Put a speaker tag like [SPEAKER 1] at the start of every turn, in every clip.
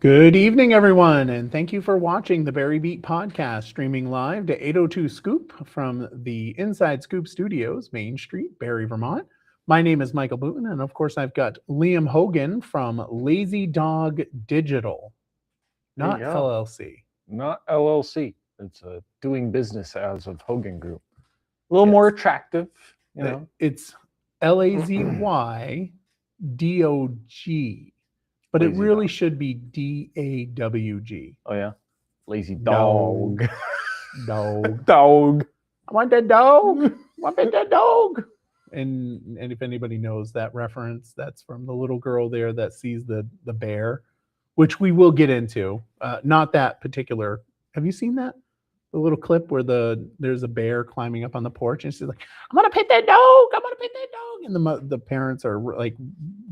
[SPEAKER 1] Good evening, everyone, and thank you for watching the Barry Beat podcast, streaming live to 802 Scoop from the Inside Scoop Studios, Main Street, Barre, Vermont. My name is Michael Booten, and of course, I've got Liam Hogan from Lazy Dog Digital, not LLC.
[SPEAKER 2] Not LLC. It's a doing business as of Hogan Group. A little more attractive, you know.
[SPEAKER 1] It's LAZYDOG. But
[SPEAKER 2] Lazy
[SPEAKER 1] it really
[SPEAKER 2] dog.
[SPEAKER 1] should be DAWG.
[SPEAKER 2] Oh, yeah? Lazy dog.
[SPEAKER 1] Dog.
[SPEAKER 2] Dog.
[SPEAKER 1] I want that dog. I want that dog. And if anybody knows that reference, that's from the little girl there that sees the bear, which we will get into. Not that particular. Have you seen that? The little clip where there's a bear climbing up on the porch and she's like, I'm going to pet that dog. I'm going to pet that dog. And the parents are like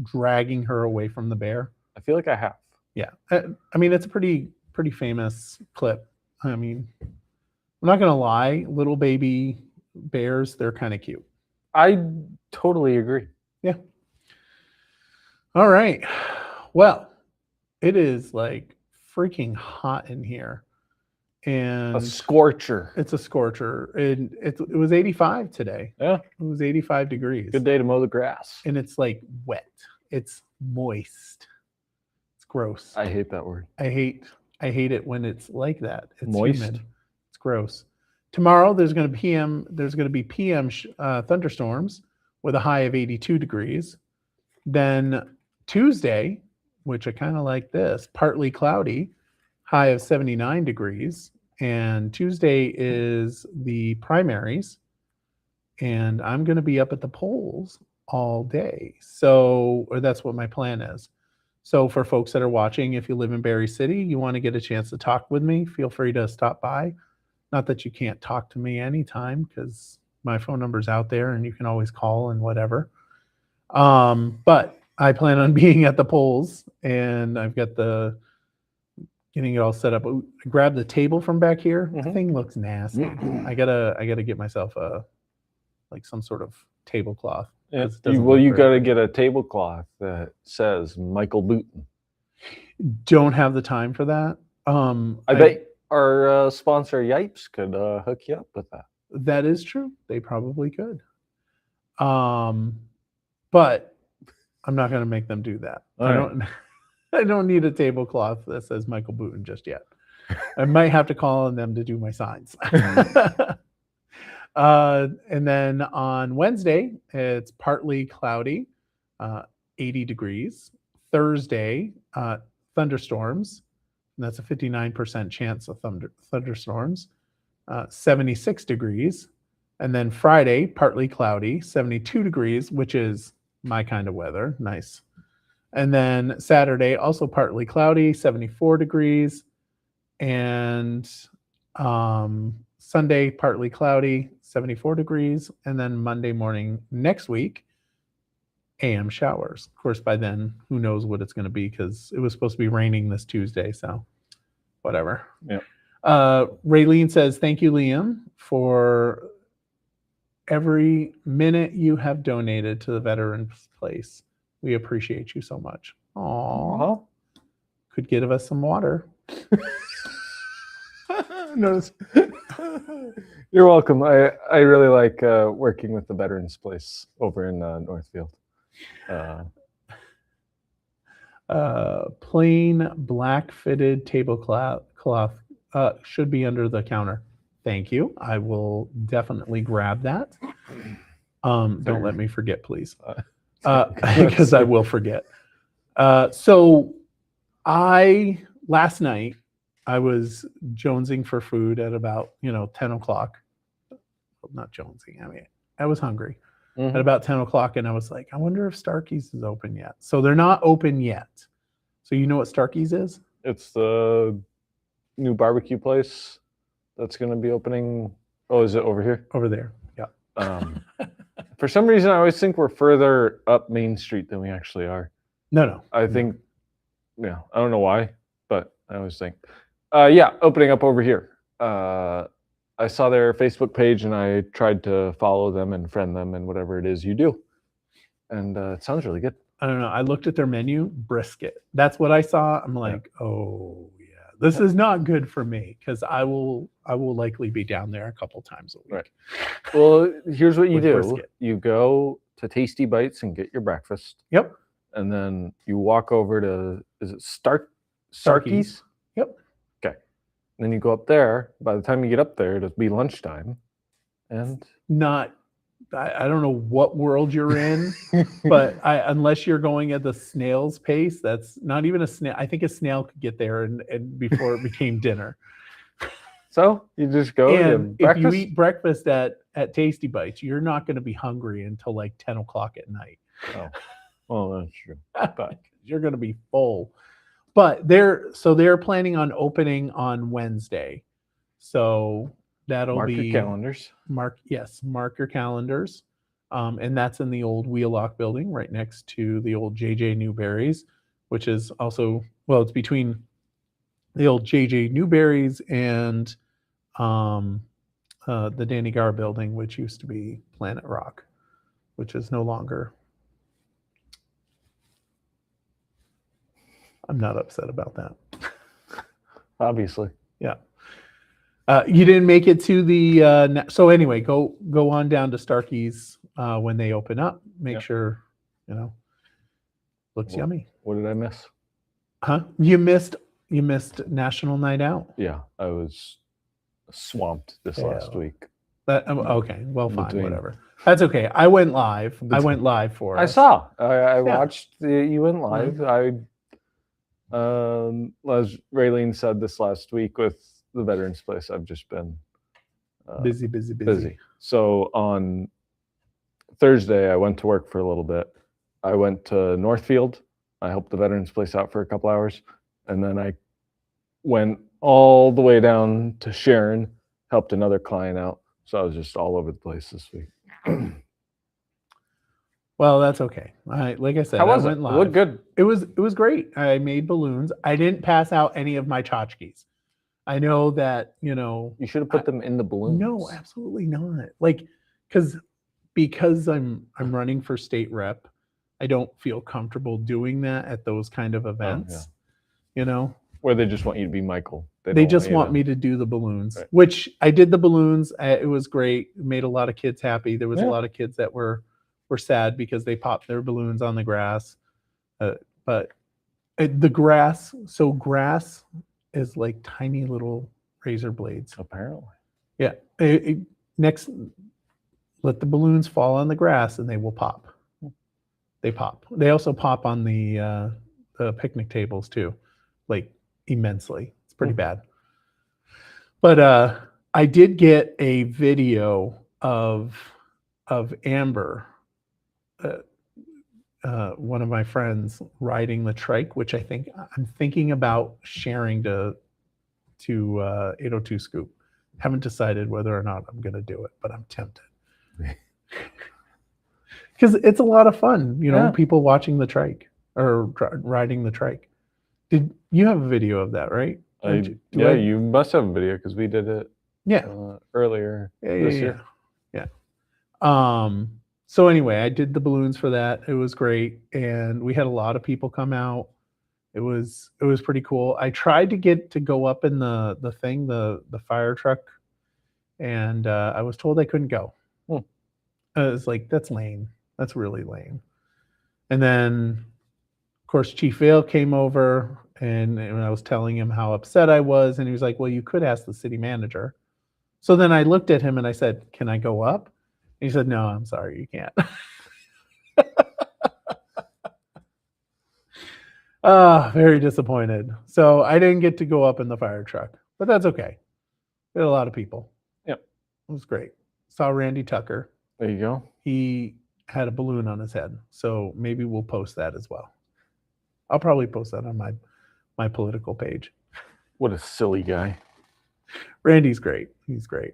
[SPEAKER 1] dragging her away from the bear.
[SPEAKER 2] I feel like I have.
[SPEAKER 1] Yeah. I mean, it's a pretty famous clip. I mean, I'm not going to lie. Little baby bears, they're kind of cute.
[SPEAKER 2] I totally agree.
[SPEAKER 1] Yeah. All right. Well, it is like freaking hot in here. And
[SPEAKER 2] A scorcher.
[SPEAKER 1] It's a scorcher. And it was 85 today.
[SPEAKER 2] Yeah.
[SPEAKER 1] It was 85 degrees.
[SPEAKER 2] Good day to mow the grass.
[SPEAKER 1] And it's like wet. It's moist. It's gross.
[SPEAKER 2] I hate that word.
[SPEAKER 1] I hate it when it's like that. It's
[SPEAKER 2] moist.
[SPEAKER 1] Humid. It's gross. Tomorrow there's going to be PM thunderstorms with a high of 82 degrees. Then Tuesday, which I kind of like this, partly cloudy, high of 79 degrees. And Tuesday is the primaries. And I'm going to be up at the polls all day. Or that's what my plan is. So for folks that are watching, if you live in Barre City, you want to get a chance to talk with me, feel free to stop by. Not that you can't talk to me anytime because my phone number's out there and you can always call and whatever. But I plan on being at the polls and I've got getting it all set up. I grabbed the table from back here. The thing looks nasty. I gotta get myself some sort of tablecloth.
[SPEAKER 2] Yeah. You gotta get a tablecloth that says Michael Booten.
[SPEAKER 1] Don't have the time for that.
[SPEAKER 2] I bet our sponsor Yipes could hook you up with that.
[SPEAKER 1] That is true. They probably could. But I'm not going to make them do that. I don't need a tablecloth that says Michael Booten just yet. I might have to call on them to do my signs. And then on Wednesday, it's partly cloudy, 80 degrees. Thursday, thunderstorms. And that's a 59% chance of thunderstorms, 76 degrees. And then Friday, partly cloudy, 72 degrees, which is my kind of weather. Nice. And then Saturday, also partly cloudy, 74 degrees. And Sunday, partly cloudy, 74 degrees. And then Monday morning next week, AM showers. Of course, by then, who knows what it's going to be because it was supposed to be raining this Tuesday. So whatever.
[SPEAKER 2] Yeah.
[SPEAKER 1] Raylene says, thank you, Liam, for every minute you have donated to the Veterans Place. We appreciate you so much. Aww. Could give us some water.
[SPEAKER 2] Notice. You're welcome. I really like working with the Veterans Place over in Northfield.
[SPEAKER 1] Plain black fitted tablecloth should be under the counter. Thank you. I will definitely grab that. Don't let me forget, please. Because I will forget. So last night I was jonesing for food at about 10 o'clock. Not jonesing. I mean, I was hungry at about 10 o'clock, and I was like, I wonder if Starkey's is open yet. So they're not open yet. So you know what Starkey's is?
[SPEAKER 2] It's the new barbecue place that's going to be opening. Oh, is it over here?
[SPEAKER 1] Over there. Yeah.
[SPEAKER 2] For some reason, I always think we're further up Main Street than we actually are.
[SPEAKER 1] No.
[SPEAKER 2] I think, I don't know why, but I always think. Opening up over here. I saw their Facebook page and I tried to follow them and friend them and whatever it is you do. And it sounds really good.
[SPEAKER 1] I don't know. I looked at their menu, brisket. That's what I saw. I'm like, oh yeah, this is not good for me because I will likely be down there a couple times a week.
[SPEAKER 2] Right. Well, here's what you
[SPEAKER 1] With
[SPEAKER 2] do.
[SPEAKER 1] brisket.
[SPEAKER 2] You go to Tasty Bites and get your breakfast.
[SPEAKER 1] Yep.
[SPEAKER 2] And then you walk over to, is it Starkey's?
[SPEAKER 1] Starkey's. Yep.
[SPEAKER 2] Okay. And then you go up there. By the time you get up there, it'll be lunchtime. And
[SPEAKER 1] Not, I don't know what world you're in, but unless you're going at the snail's pace, that's not even a snail. I think a snail could get there and before it became dinner.
[SPEAKER 2] so you just go to
[SPEAKER 1] And if
[SPEAKER 2] breakfast.
[SPEAKER 1] you eat breakfast at Tasty Bites, you're not going to be hungry until like 10 o'clock at night.
[SPEAKER 2] Oh, well, that's true.
[SPEAKER 1] But you're going to be full. But they're planning on opening on Wednesday. So that'll
[SPEAKER 2] Mark
[SPEAKER 1] be
[SPEAKER 2] your calendars.
[SPEAKER 1] mark your calendars. And that's in the old Wheelock building right next to the old JJ Newberry's, which is also, well, it's between the old JJ Newberry's and the Danny Gar building, which used to be Planet Rock, which is no longer. I'm not upset about that.
[SPEAKER 2] Obviously.
[SPEAKER 1] Yeah. You didn't make it to the so anyway, go on down to Starkey's when they open up. Make sure, looks yummy.
[SPEAKER 2] What did I miss?
[SPEAKER 1] Huh? You missed National Night Out.
[SPEAKER 2] Yeah, I was swamped this last week.
[SPEAKER 1] Okay, well, fine,
[SPEAKER 2] Between-
[SPEAKER 1] whatever. That's okay. I went live. I went live for
[SPEAKER 2] I
[SPEAKER 1] us.
[SPEAKER 2] saw. I watched you went live. As Raylene said this last week with the Veterans Place, I've just been
[SPEAKER 1] busy.
[SPEAKER 2] So on Thursday, I went to work for a little bit. I went to Northfield. I helped the Veterans Place out for a couple hours, and then I went all the way down to Sharon, helped another client out. So I was just all over the place this week.
[SPEAKER 1] Well, that's okay. Like I said,
[SPEAKER 2] How was
[SPEAKER 1] I
[SPEAKER 2] it?
[SPEAKER 1] went
[SPEAKER 2] It
[SPEAKER 1] live.
[SPEAKER 2] looked good.
[SPEAKER 1] It was great. I made balloons. I didn't pass out any of my tchotchkes. I know that,
[SPEAKER 2] You should have put them in the balloons.
[SPEAKER 1] No, absolutely not. Like, because I'm running for state rep, I don't feel comfortable doing that at those kind of events.
[SPEAKER 2] Where they just want you to be Michael.
[SPEAKER 1] They just want me to do the balloons,
[SPEAKER 2] Right.
[SPEAKER 1] which I did the balloons. It was great. It made a lot of kids happy. There was a
[SPEAKER 2] Yeah.
[SPEAKER 1] lot of kids that were sad because they popped their balloons on the grass. But the grass, so grass is like tiny little razor blades.
[SPEAKER 2] Apparently.
[SPEAKER 1] Yeah. Next, let the balloons fall on the grass and they will pop. They pop. They also pop on the picnic tables too, like immensely. It's pretty bad. But I did get a video of Amber, one of my friends, riding the trike, which I'm thinking about sharing to 802 Scoop. Haven't decided whether or not I'm going to do it, but I'm tempted. Because it's a lot of fun,
[SPEAKER 2] Yeah.
[SPEAKER 1] people watching the trike or riding the trike. Did you have a video of that, right?
[SPEAKER 2] You must have a video because we did it earlier this year.
[SPEAKER 1] Yeah. So anyway, I did the balloons for that. It was great, and we had a lot of people come out. It was pretty cool. I tried to get to go up in the fire truck, and I was told I couldn't go. I was like, that's lame. That's really lame. And then, of course, Chief Vale came over, and I was telling him how upset I was, and he was like, well, you could ask the city manager. So then I looked at him and I said, can I go up? And he said, no, I'm sorry, you can't. Very disappointed. So I didn't get to go up in the fire truck, but that's okay. We had a lot of people.
[SPEAKER 2] Yep.
[SPEAKER 1] It was great. Saw Randy Tucker.
[SPEAKER 2] There you go.
[SPEAKER 1] He had a balloon on his head. So maybe we'll post that as well. I'll probably post that on my political page.
[SPEAKER 2] What a silly guy.
[SPEAKER 1] Randy's great. He's great.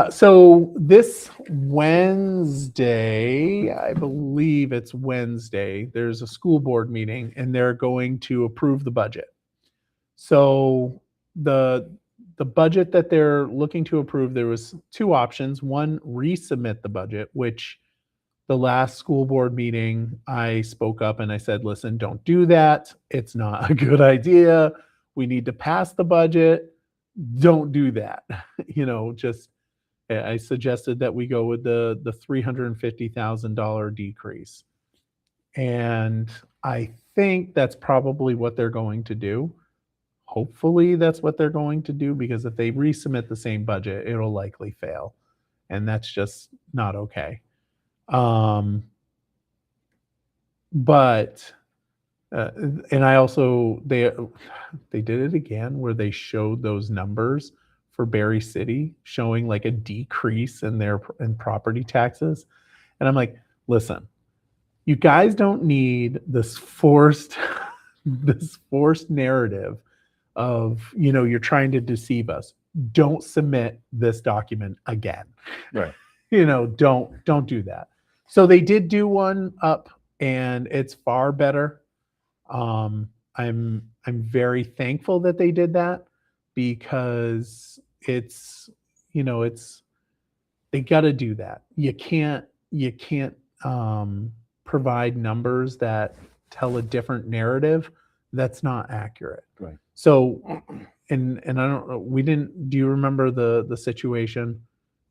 [SPEAKER 1] So this Wednesday, I believe it's Wednesday, there's a school board meeting and they're going to approve the budget. So the budget that they're looking to approve, there was two options. One, resubmit the budget, which the last school board meeting, I spoke up and I said, listen, don't do that. It's not a good idea. We need to pass the budget. Don't do that. Just I suggested that we go with the $350,000 decrease. And I think that's probably what they're going to do. Hopefully that's what they're going to do, because if they resubmit the same budget, it'll likely fail. And that's just not okay. But and I also they did it again where they showed those numbers for Barre City showing like a decrease in property taxes. And I'm like, listen, you guys don't need this forced narrative of, you're trying to deceive us. Don't submit this document again.
[SPEAKER 2] Right.
[SPEAKER 1] Don't do that. So they did do one up, and it's far better. I'm very thankful that they did that, because it's they got to do that. You can't provide numbers that tell a different narrative that's not accurate.
[SPEAKER 2] Right.
[SPEAKER 1] So, and I don't know, do you remember the situation?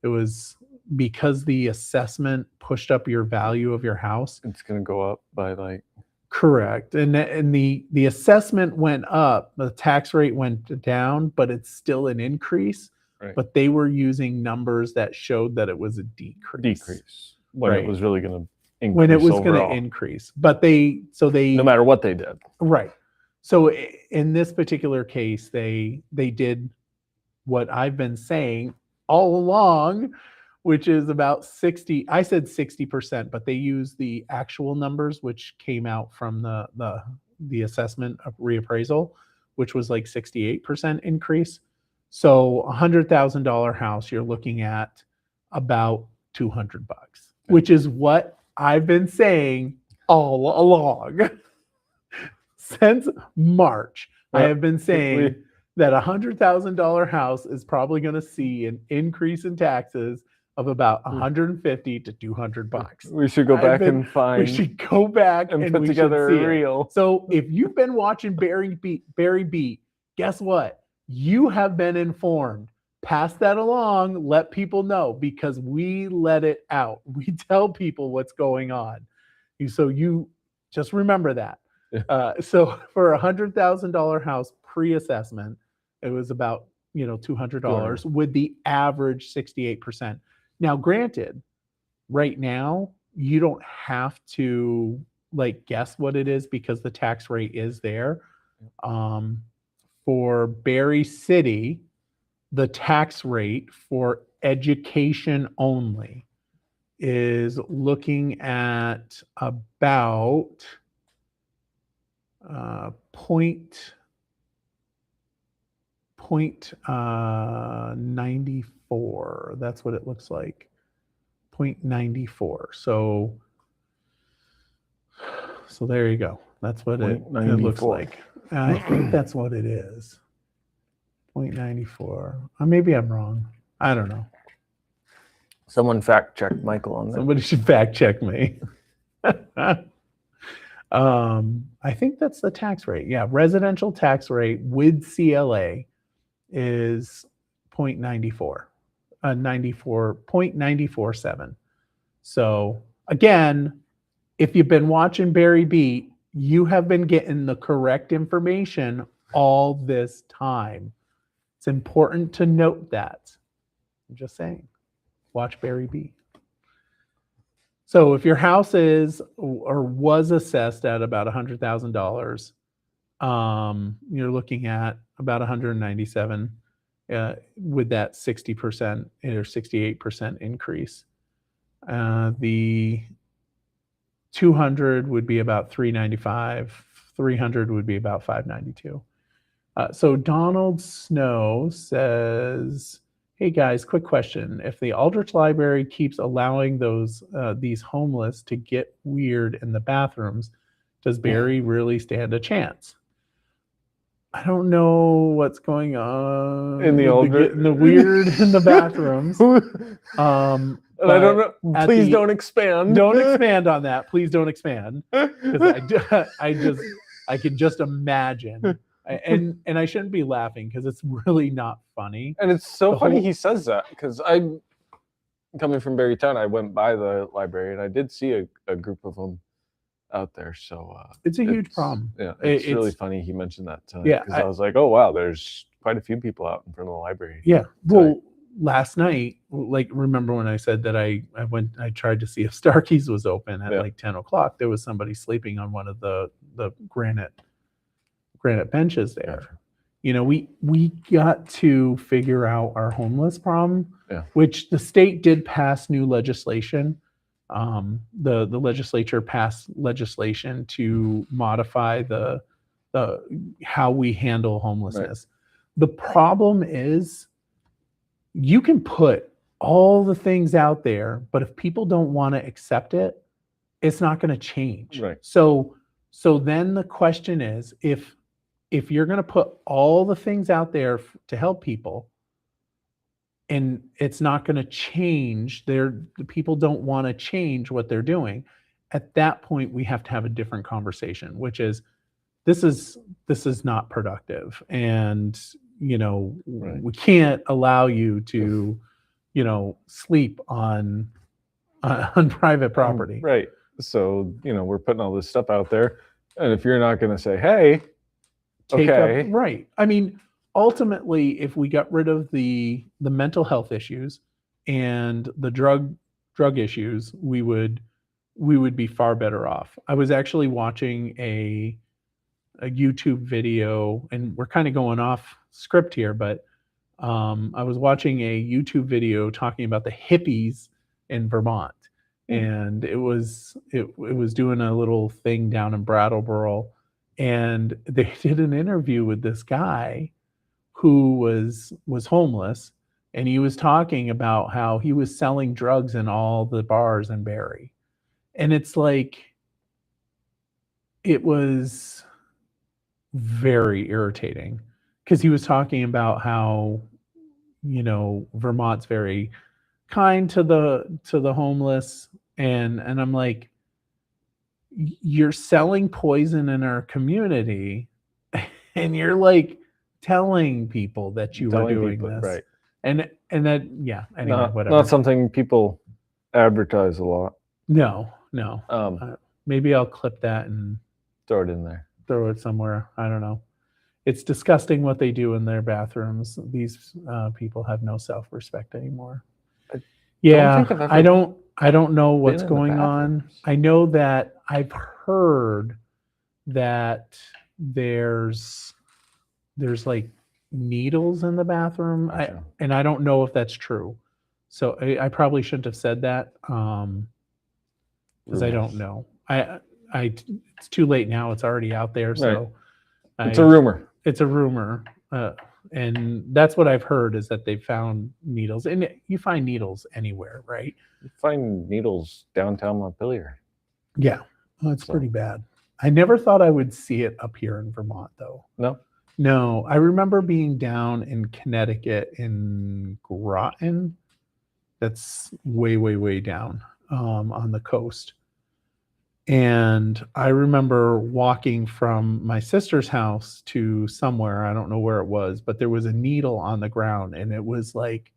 [SPEAKER 1] It was because the assessment pushed up your value of your house.
[SPEAKER 2] It's going to go up by like.
[SPEAKER 1] Correct. And the assessment went up, the tax rate went down, but it's still an increase.
[SPEAKER 2] Right.
[SPEAKER 1] But they were using numbers that showed that it was a decrease.
[SPEAKER 2] When
[SPEAKER 1] Right.
[SPEAKER 2] it was really going to increase.
[SPEAKER 1] When it was
[SPEAKER 2] going
[SPEAKER 1] to increase. But they
[SPEAKER 2] no matter what they did.
[SPEAKER 1] Right. So in this particular case, they did what I've been saying all along, which is about 60. I said 60%, but they used the actual numbers, which came out from the assessment of reappraisal, which was like 68% increase. So $100,000 house, you're looking at about $200, which is what I've been saying all along. Since March, I have been saying that $100,000 house is probably going to see an increase in taxes of about $150 to $200.
[SPEAKER 2] We should go back and find.
[SPEAKER 1] We should go back and
[SPEAKER 2] put
[SPEAKER 1] we
[SPEAKER 2] together
[SPEAKER 1] should see
[SPEAKER 2] a reel.
[SPEAKER 1] it. So if you've been watching Barre Beat, guess what? You have been informed. Pass that along. Let people know, because we let it out. We tell people what's going on. So you just remember that. So for $100,000 house pre-assessment, it was about $200 with the average 68%. Now, granted, right now you don't have to guess what it is, because the tax rate is there. For Barre City, the tax rate for education only is looking at about 0.94. That's what it looks like. 0.94. So there you go. That's what it looks like. I think that's what it is. 0.94. Maybe I'm wrong. I don't know.
[SPEAKER 2] Someone fact check Michael on that.
[SPEAKER 1] Somebody should fact check me. I think that's the tax rate. Yeah, residential tax rate with CLA is 0.94, 0.947. So again, if you've been watching Barre Beat, you have been getting the correct information all this time. It's important to note that. I'm just saying, watch Barre Beat. So if your house is or was assessed at about $100,000, you're looking at about 197 with that 60% or 68% increase. The 200 would be about 395. 300 would be about 592. So Donald Snow says, hey guys, quick question. If the Aldrich Library keeps allowing these homeless to get weird in the bathrooms, does Barre really stand a chance? I don't know what's going on
[SPEAKER 2] in the Aldrich.
[SPEAKER 1] Getting the weird in the bathrooms.
[SPEAKER 2] And I don't
[SPEAKER 1] But
[SPEAKER 2] know.
[SPEAKER 1] at
[SPEAKER 2] Please
[SPEAKER 1] the-
[SPEAKER 2] don't expand.
[SPEAKER 1] Don't expand on that. Please don't expand. Because I can just imagine. And I shouldn't be laughing because it's really not funny.
[SPEAKER 2] And it's so
[SPEAKER 1] The
[SPEAKER 2] funny
[SPEAKER 1] whole-
[SPEAKER 2] he says that because I'm coming from Barrytown. I went by the library and I did see a group of them out there. So
[SPEAKER 1] It's a huge problem.
[SPEAKER 2] Yeah, it's really
[SPEAKER 1] It's-
[SPEAKER 2] funny he mentioned that tonight.
[SPEAKER 1] Yeah,
[SPEAKER 2] because I was like, oh wow, there's quite a few people out in front of the library.
[SPEAKER 1] Yeah. Well, last night, like, remember when I said that I tried to see if Starkey's was open at
[SPEAKER 2] Yeah.
[SPEAKER 1] like 10 o'clock. There was somebody sleeping on one of the granite benches there.
[SPEAKER 2] Gotcha.
[SPEAKER 1] You know, we got to figure out our homeless problem,
[SPEAKER 2] Yeah.
[SPEAKER 1] which the state did pass new legislation. The legislature passed legislation to modify the how we handle homelessness. The problem is you can put all the things out there, but if people don't want to accept it, it's not going to change.
[SPEAKER 2] Right.
[SPEAKER 1] So then the question is, if you're going to put all the things out there to help people and it's not going to change, the people don't want to change what they're doing, at that point we have to have a different conversation, which is this is not productive, and you know,
[SPEAKER 2] Right.
[SPEAKER 1] we can't allow you to, you know, sleep on private property.
[SPEAKER 2] Right. So, you know, we're putting all this stuff out there. And if you're not going to say, hey,
[SPEAKER 1] Take
[SPEAKER 2] okay.
[SPEAKER 1] up, right. I mean, ultimately, if we got rid of the mental health issues and the drug issues, we would be far better off. I was actually watching a YouTube video, and we're kind of going off script here, but I was watching a YouTube video talking about the hippies in Vermont, and it was doing a little thing down in Brattleboro, and they did an interview with this guy who was homeless, and he was talking about how he was selling drugs in all the bars in Barre, and it's like, it was very irritating because he was talking about how, you know, Vermont's very kind to the homeless, and I'm like, you're selling poison in our community and you're like telling people that you were doing this,
[SPEAKER 2] right?
[SPEAKER 1] And that, yeah, anyway, whatever.
[SPEAKER 2] Not something people advertise a lot.
[SPEAKER 1] No. Maybe I'll clip that and
[SPEAKER 2] Throw it in there.
[SPEAKER 1] throw it somewhere. I don't know. It's disgusting what they do in their bathrooms. These people have no self-respect anymore. Yeah,
[SPEAKER 2] think I've
[SPEAKER 1] I don't know what's
[SPEAKER 2] in the
[SPEAKER 1] going on.
[SPEAKER 2] bathrooms.
[SPEAKER 1] I know that I've heard that there's like needles in the bathroom.
[SPEAKER 2] Gotcha.
[SPEAKER 1] And I don't know if that's true. So I probably shouldn't have said that because I don't know. It's too late now. It's already out there. So
[SPEAKER 2] It's a rumor.
[SPEAKER 1] It's a rumor. And that's what I've heard, is that they found needles. And you find needles anywhere, right?
[SPEAKER 2] You find needles downtown Montpelier.
[SPEAKER 1] Yeah. Well, it's
[SPEAKER 2] So-
[SPEAKER 1] pretty bad. I never thought I would see it up here in Vermont, though. No, I remember being down in Connecticut in Groton. That's way, way, way down on the coast. And I remember walking from my sister's house to somewhere, I don't know where it was, but there was a needle on the ground, and it was like,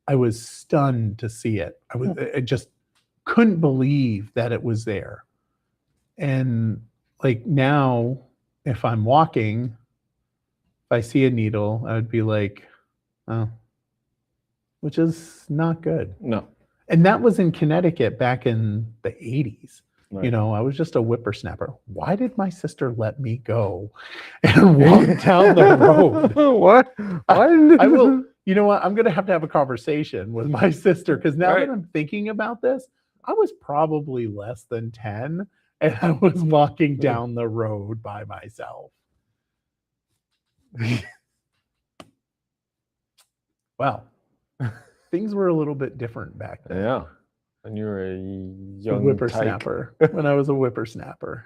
[SPEAKER 1] I was stunned to see it. I just couldn't believe that it was there. And like now, if I'm walking, if I see a needle, I would be like, oh, which is not good.
[SPEAKER 2] No.
[SPEAKER 1] And that was in Connecticut back in the 80s.
[SPEAKER 2] Right.
[SPEAKER 1] You know, I was just a whippersnapper. Why did my sister let me go and walk down the road?
[SPEAKER 2] What?
[SPEAKER 1] I will. You know what? I'm going to have a conversation with my sister, because now
[SPEAKER 2] Right.
[SPEAKER 1] that I'm thinking about this, I was probably less than 10 and I was walking down the road by myself. Well, things were a little bit different back then.
[SPEAKER 2] Yeah. And you were a young
[SPEAKER 1] Whippersnapper. When I was a whippersnapper.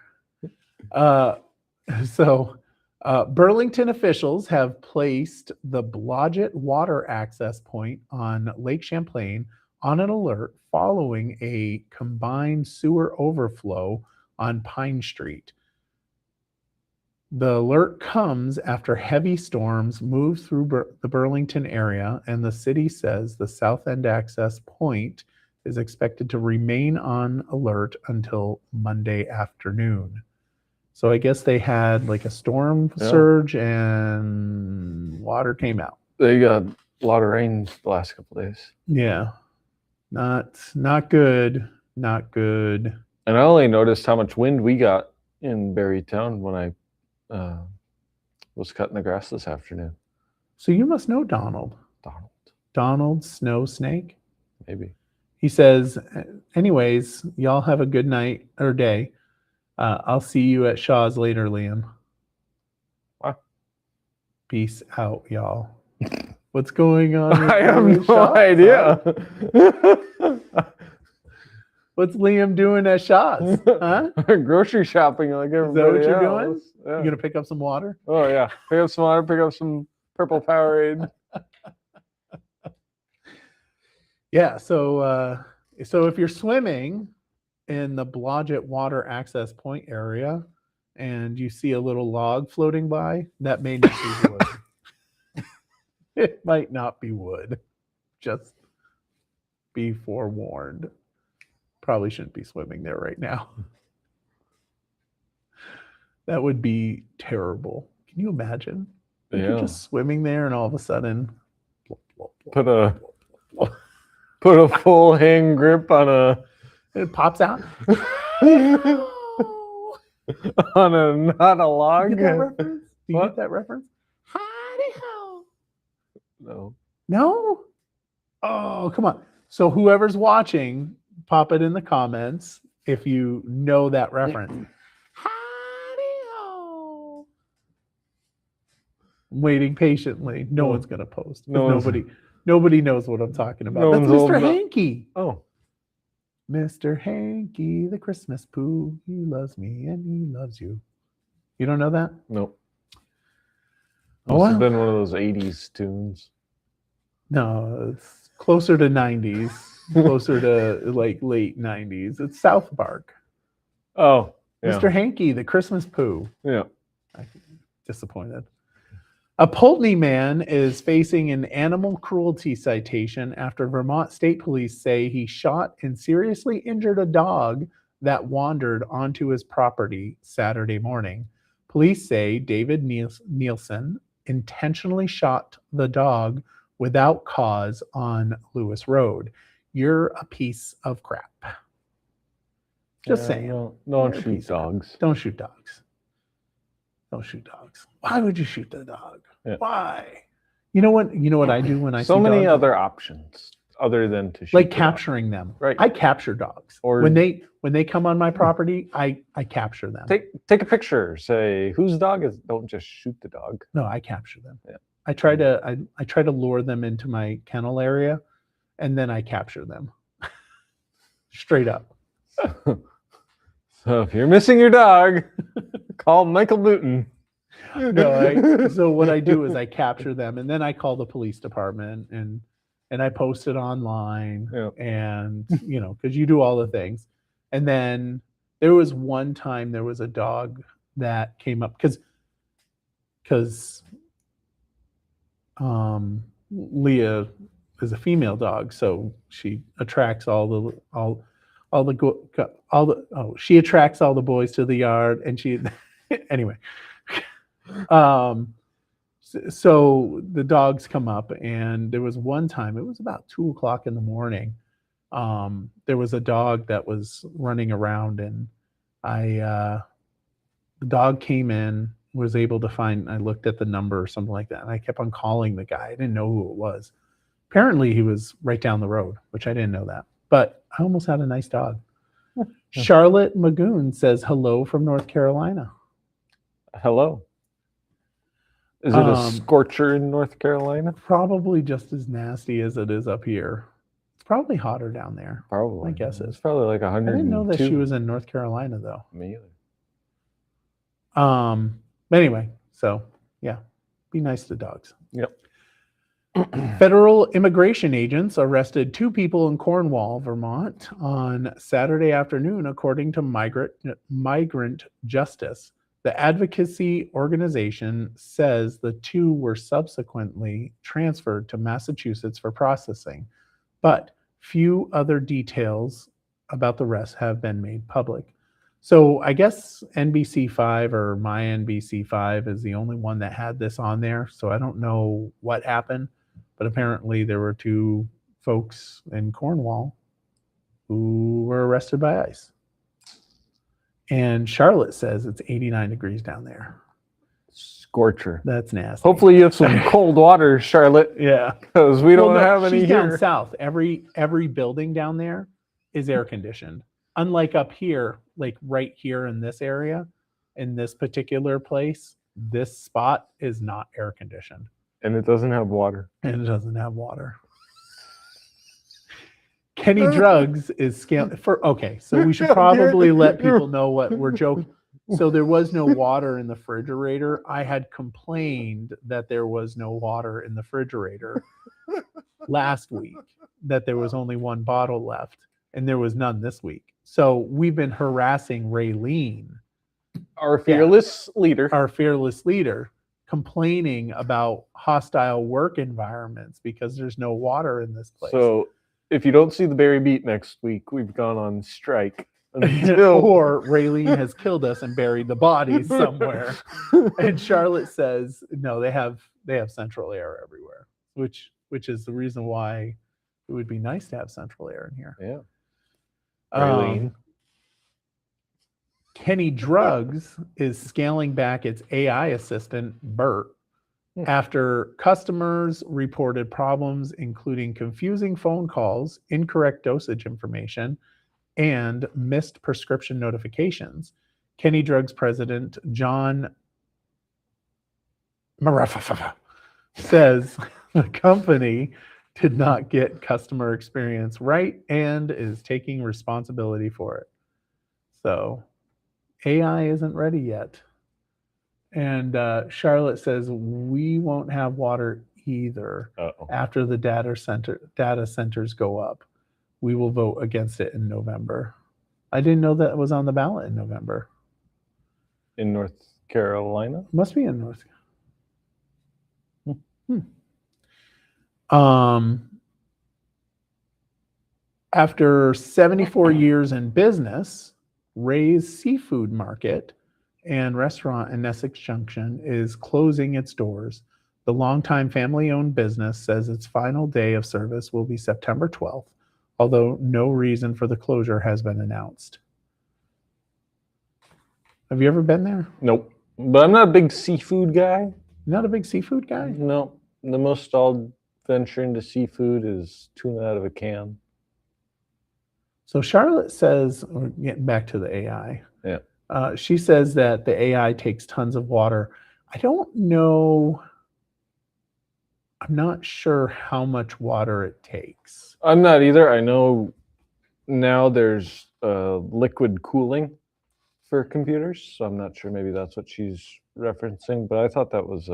[SPEAKER 1] Burlington officials have placed the Blodgett water access point on Lake Champlain on an alert following a combined sewer overflow on Pine Street. The alert comes after heavy storms moved through the Burlington area, and the city says the South End access point is expected to remain on alert until Monday afternoon. So I guess they had like a storm surge and water came out.
[SPEAKER 2] They got a lot of rain the last couple of days.
[SPEAKER 1] Yeah. Not good. Not good.
[SPEAKER 2] And I only noticed how much wind we got in Barrytown when I was cutting the grass this afternoon.
[SPEAKER 1] So you must know Donald. Donald Snow Snake?
[SPEAKER 2] Maybe.
[SPEAKER 1] He says, anyways, y'all have a good night or day. I'll see you at Shaw's later, Liam.
[SPEAKER 2] What?
[SPEAKER 1] Peace out, y'all. What's going on?
[SPEAKER 2] I have no idea.
[SPEAKER 1] What's Liam doing at Shaw's? Huh?
[SPEAKER 2] Grocery shopping like everybody else.
[SPEAKER 1] Is that what you're doing?
[SPEAKER 2] Yeah.
[SPEAKER 1] You gonna pick up some water?
[SPEAKER 2] Oh yeah, pick up some water. Pick up some purple Powerade.
[SPEAKER 1] Yeah. So if you're swimming in the Blodgett Water Access Point area and you see a little log floating by, that may not be wood. It might not be wood. Just be forewarned. Probably shouldn't be swimming there right now. That would be terrible. Can you imagine? Like you're just swimming there and all of a sudden
[SPEAKER 2] Put a full hand grip on
[SPEAKER 1] it pops out.
[SPEAKER 2] on not a log.
[SPEAKER 1] You get that reference? Do you get that reference? Howdy-ho.
[SPEAKER 2] No.
[SPEAKER 1] No? Oh, come on. So whoever's watching, pop it in the comments if you know that reference. Howdy-ho. I'm waiting patiently. No one's gonna post. Nobody knows what I'm talking about. That's Mr. Hanky.
[SPEAKER 2] Oh.
[SPEAKER 1] Mr. Hanky, the Christmas poo. He loves me and he loves you. You don't know that?
[SPEAKER 2] Nope.
[SPEAKER 1] Must
[SPEAKER 2] have been one of those 80s tunes.
[SPEAKER 1] No, it's closer to 90s. Closer to like late 90s. It's South Park.
[SPEAKER 2] Oh. Yeah.
[SPEAKER 1] Mr. Hanky, the Christmas poo.
[SPEAKER 2] Yeah.
[SPEAKER 1] I'm disappointed. A Pulteney man is facing an animal cruelty citation after Vermont State Police say he shot and seriously injured a dog that wandered onto his property Saturday morning. Police say David Nielsen intentionally shot the dog without cause on Lewis Road. You're a piece of crap. Just saying.
[SPEAKER 2] No, don't shoot dogs.
[SPEAKER 1] Don't shoot dogs. Don't shoot dogs. Why would you shoot the dog?
[SPEAKER 2] Yeah.
[SPEAKER 1] Why? You know what I do when I see
[SPEAKER 2] so many
[SPEAKER 1] dogs?
[SPEAKER 2] other options other than to shoot.
[SPEAKER 1] Like capturing them.
[SPEAKER 2] Right.
[SPEAKER 1] I capture dogs.
[SPEAKER 2] Or
[SPEAKER 1] when they come on my property, I capture them.
[SPEAKER 2] Take a picture. Say whose dog is. Don't just shoot the dog.
[SPEAKER 1] No, I capture them.
[SPEAKER 2] Yeah.
[SPEAKER 1] I try to lure them into my kennel area, and then I capture them. Straight up.
[SPEAKER 2] So if you're missing your dog, call Michael Newton.
[SPEAKER 1] No, so what I do is I capture them, and then I call the police department, and I post it online, and because you do all the things. And then there was one time there was a dog that came up because Leah is a female dog, so she attracts she attracts all the boys to the yard, and she anyway. So the dogs come up, and there was one time, it was about 2:00 in the morning. There was a dog that was running around, and the dog came in, was able to find, I looked at the number or something like that, and I kept on calling the guy. I didn't know who it was. Apparently he was right down the road, which I didn't know that, but I almost had a nice dog. Charlotte Magoon says hello from North Carolina.
[SPEAKER 2] Hello. Is it a scorcher in North Carolina?
[SPEAKER 1] Probably just as nasty as it is up here. It's probably hotter down there.
[SPEAKER 2] Probably.
[SPEAKER 1] I guess
[SPEAKER 2] it's probably like 100.
[SPEAKER 1] I didn't know that she was in North Carolina, though.
[SPEAKER 2] Me either.
[SPEAKER 1] But anyway, so yeah, be nice to dogs.
[SPEAKER 2] Yep.
[SPEAKER 1] Federal immigration agents arrested 2 people in Cornwall, Vermont on Saturday afternoon, according to Migrant Justice. The advocacy organization says the 2 were subsequently transferred to Massachusetts for processing, but few other details about the rest have been made public. So I guess NBC5 or my NBC5 is the only one that had this on there. So I don't know what happened, but apparently there were 2 folks in Cornwall who were arrested by ICE. And Charlotte says it's 89 degrees down there.
[SPEAKER 2] Scorcher.
[SPEAKER 1] That's nasty.
[SPEAKER 2] Hopefully you have some cold water, Charlotte,
[SPEAKER 1] Yeah.
[SPEAKER 2] because we don't have any
[SPEAKER 1] she's
[SPEAKER 2] here.
[SPEAKER 1] down south. Every building down there is air conditioned. Unlike up here, like right here in this area, in this particular place, this spot is not air conditioned.
[SPEAKER 2] And it doesn't have water.
[SPEAKER 1] And it doesn't have water. Kenny Drugs is scaling for okay, so we should probably let people know what we're joking. So there was no water in the refrigerator. I had complained that there was no water in the refrigerator last week, that there was only 1 bottle left, and there was none this week. So we've been harassing Raylene,
[SPEAKER 2] Our fearless leader.
[SPEAKER 1] our fearless leader, complaining about hostile work environments because there's no water in this place.
[SPEAKER 2] So if you don't see the Barry Beat next week, we've gone on strike until
[SPEAKER 1] or Raylene has killed us and buried the bodies somewhere. And Charlotte says no, they have central air everywhere, which is the reason why it would be nice to have central air in here.
[SPEAKER 2] Yeah.
[SPEAKER 1] Raylene. Kenny Drugs is scaling back its AI assistant, Bert, after customers reported problems, including confusing phone calls, incorrect dosage information, and missed prescription notifications. Kenny Drugs president John Marafa says the company did not get customer experience right and is taking responsibility for it. So AI isn't ready yet. And Charlotte says we won't have water either after the data centers go up. We will vote against it in November. I didn't know that it was on the ballot in November.
[SPEAKER 2] In North Carolina?
[SPEAKER 1] Must be in North. After 74 years in business, Ray's Seafood Market and restaurant in Essex Junction is closing its doors. The longtime family-owned business says its final day of service will be September 12th, although no reason for the closure has been announced. Have you ever been there?
[SPEAKER 2] Nope. But I'm not a big seafood guy.
[SPEAKER 1] Not a big seafood guy?
[SPEAKER 2] No. The most I'll venture into seafood is tuna out of a can.
[SPEAKER 1] So Charlotte says, we're getting back to the AI.
[SPEAKER 2] Yeah.
[SPEAKER 1] She says that the AI takes tons of water. I don't know. I'm not sure how much water it takes.
[SPEAKER 2] I'm not either. I know now there's liquid cooling for computers, so I'm not sure. Maybe that's what she's referencing. But I thought that was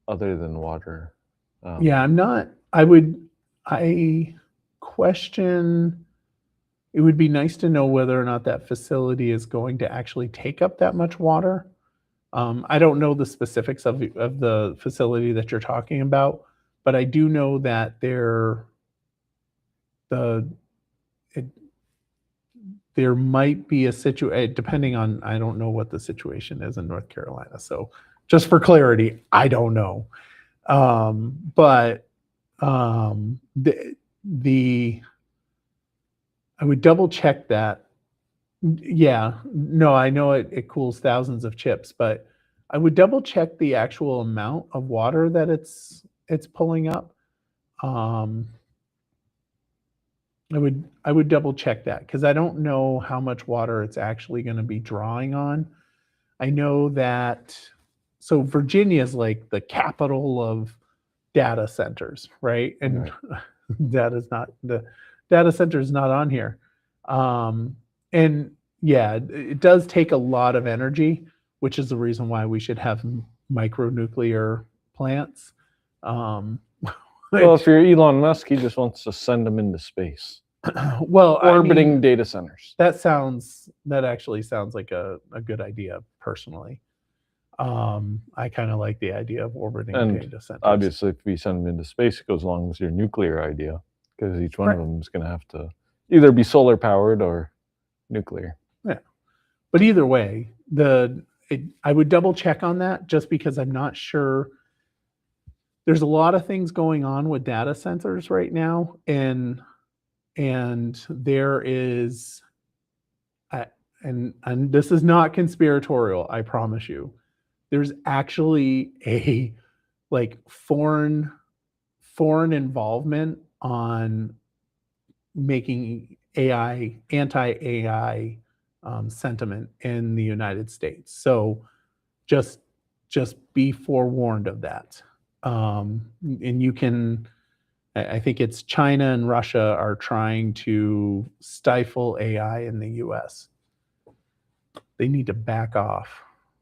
[SPEAKER 2] other than water.
[SPEAKER 1] Yeah, I'm not. I question. It would be nice to know whether or not that facility is going to actually take up that much water. I don't know the specifics of the facility that you're talking about, but I do know that there might be a situation, depending on, I don't know what the situation is in North Carolina. So just for clarity, I don't know. But I would double check that. Yeah, no, I know it cools thousands of chips, but I would double check the actual amount of water that it's pulling up. I would double check that because I don't know how much water it's actually going to be drawing on. I know that, so Virginia is like the capital of data centers, right? And the data center is not on here. And yeah, it does take a lot of energy, which is the reason why we should have micronuclear plants. Um,
[SPEAKER 2] Well, if you're Elon Musk, he just wants to send them into space,
[SPEAKER 1] well,
[SPEAKER 2] orbiting data centers.
[SPEAKER 1] that actually sounds like a good idea personally. I kind of like the idea of orbiting
[SPEAKER 2] And
[SPEAKER 1] data centers.
[SPEAKER 2] obviously, if we send them into space, it goes along with your nuclear idea, because each one of them is going to have to either be solar powered or nuclear.
[SPEAKER 1] Yeah, but either way, I would double check on that just because I'm not sure. There's a lot of things going on with data centers right now, and there is, and this is not conspiratorial, I promise you. There's actually a like foreign involvement on making AI anti-AI sentiment in the United States. So just be forewarned of that. And you can, I think it's China and Russia are trying to stifle AI in the US. They need to back off.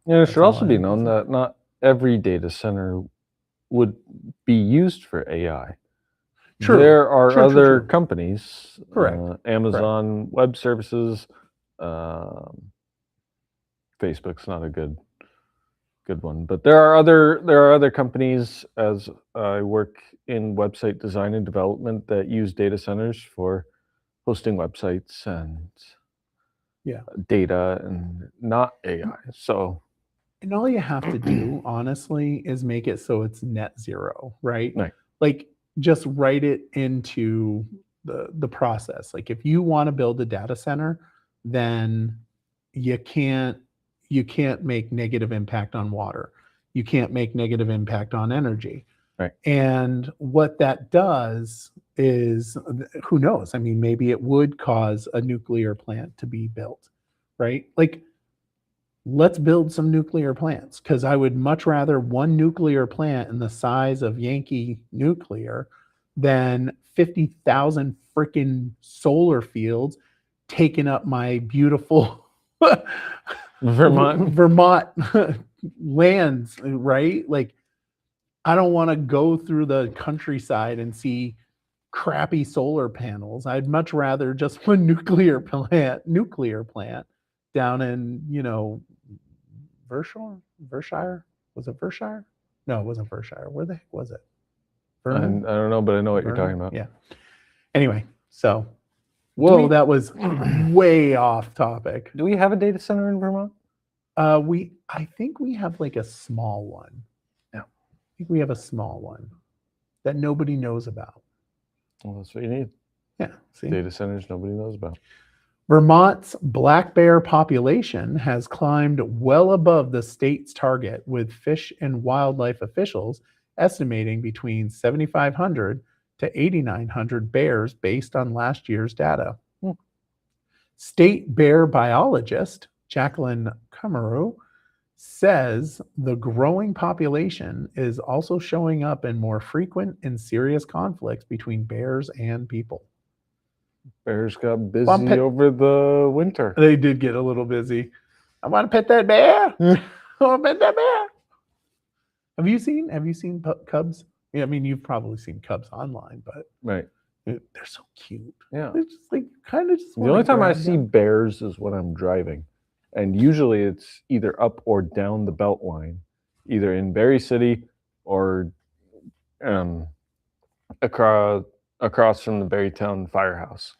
[SPEAKER 2] Yeah, it should
[SPEAKER 1] all
[SPEAKER 2] also
[SPEAKER 1] I
[SPEAKER 2] be
[SPEAKER 1] have to
[SPEAKER 2] known
[SPEAKER 1] say.
[SPEAKER 2] that not every data center would be used for AI.
[SPEAKER 1] True.
[SPEAKER 2] There are
[SPEAKER 1] True,
[SPEAKER 2] other
[SPEAKER 1] true.
[SPEAKER 2] companies,
[SPEAKER 1] Correct.
[SPEAKER 2] Amazon Web Services, Facebook's not a good one, but there are other companies, as I work in website design and development, that use data centers for hosting websites and data and not AI. So,
[SPEAKER 1] and all you have to do, honestly, is make it so it's net zero, right?
[SPEAKER 2] Right.
[SPEAKER 1] Like just write it into the process. Like if you want to build a data center, then you can't make negative impact on water. You can't make negative impact on energy.
[SPEAKER 2] Right.
[SPEAKER 1] And what that does is, who knows? I mean, maybe it would cause a nuclear plant to be built, right? Like, let's build some nuclear plants, because I would much rather one nuclear plant in the size of Yankee Nuclear than 50,000 freaking solar fields taking up my beautiful Vermont lands, right? Like, I don't want to go through the countryside and see crappy solar panels. I'd much rather just one nuclear plant down in, Vershire? Was it Vershire? No, it wasn't Vershire. Where the heck was it?
[SPEAKER 2] I don't know, but I know what you're talking about.
[SPEAKER 1] Yeah. Anyway, so that was way off topic.
[SPEAKER 2] Do we have a data center in Vermont?
[SPEAKER 1] I think we have like a small one.
[SPEAKER 2] Yeah.
[SPEAKER 1] I think we have a small one that nobody knows about.
[SPEAKER 2] Well, that's what you need.
[SPEAKER 1] Yeah. See?
[SPEAKER 2] Data centers nobody knows about.
[SPEAKER 1] Vermont's black bear population has climbed well above the state's target, with Fish and Wildlife officials estimating between 7,500 to 8,900 bears based on last year's data. State bear biologist Jacqueline Kummerow says the growing population is also showing up in more frequent and serious conflicts between bears and people.
[SPEAKER 2] Bears got busy over the winter.
[SPEAKER 1] They did get a little busy. I want to pet that bear. I want to pet that bear. Have you seen cubs? Yeah, I mean, you've probably seen cubs online, but
[SPEAKER 2] right,
[SPEAKER 1] they're so cute.
[SPEAKER 2] Yeah,
[SPEAKER 1] they're just like kind of just.
[SPEAKER 2] The only time I see bears is when I'm driving, and usually it's either up or down the belt line, either in Barre City or across from the Barrytown firehouse.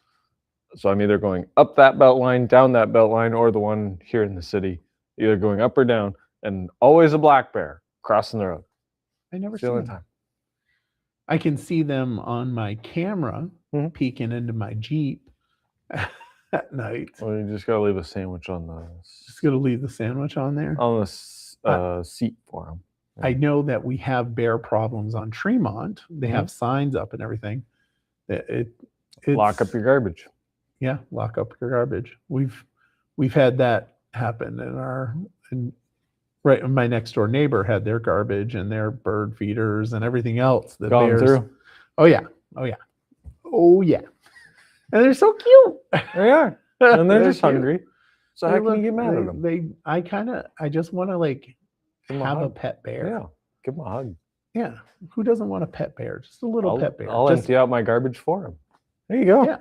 [SPEAKER 2] So I'm either going up that belt line, down that belt line, or the one here in the city, either going up or down, and always a black bear crossing the road.
[SPEAKER 1] I never see them. Time. I can see them on my camera peeking into my Jeep at night.
[SPEAKER 2] Well, you just gotta leave a sandwich on the.
[SPEAKER 1] Just gotta leave the sandwich on there
[SPEAKER 2] on the seat for them.
[SPEAKER 1] Yeah. I know that we have bear problems on Tremont. They have signs up and everything. It's,
[SPEAKER 2] lock up your garbage.
[SPEAKER 1] Yeah, lock up your garbage. We've had that happen right. My next door neighbor had their garbage and their bird feeders and everything else. The
[SPEAKER 2] Gone
[SPEAKER 1] bears.
[SPEAKER 2] Through.
[SPEAKER 1] Oh yeah. And they're so cute.
[SPEAKER 2] They are. And they're just hungry. So how can you get mad at them?
[SPEAKER 1] I just want to have a pet bear.
[SPEAKER 2] Yeah. Give them a hug.
[SPEAKER 1] Yeah. Who doesn't want a pet bear? Just a little pet bear.
[SPEAKER 2] I'll
[SPEAKER 1] Just,
[SPEAKER 2] empty out my garbage for him. There you go.
[SPEAKER 1] yeah.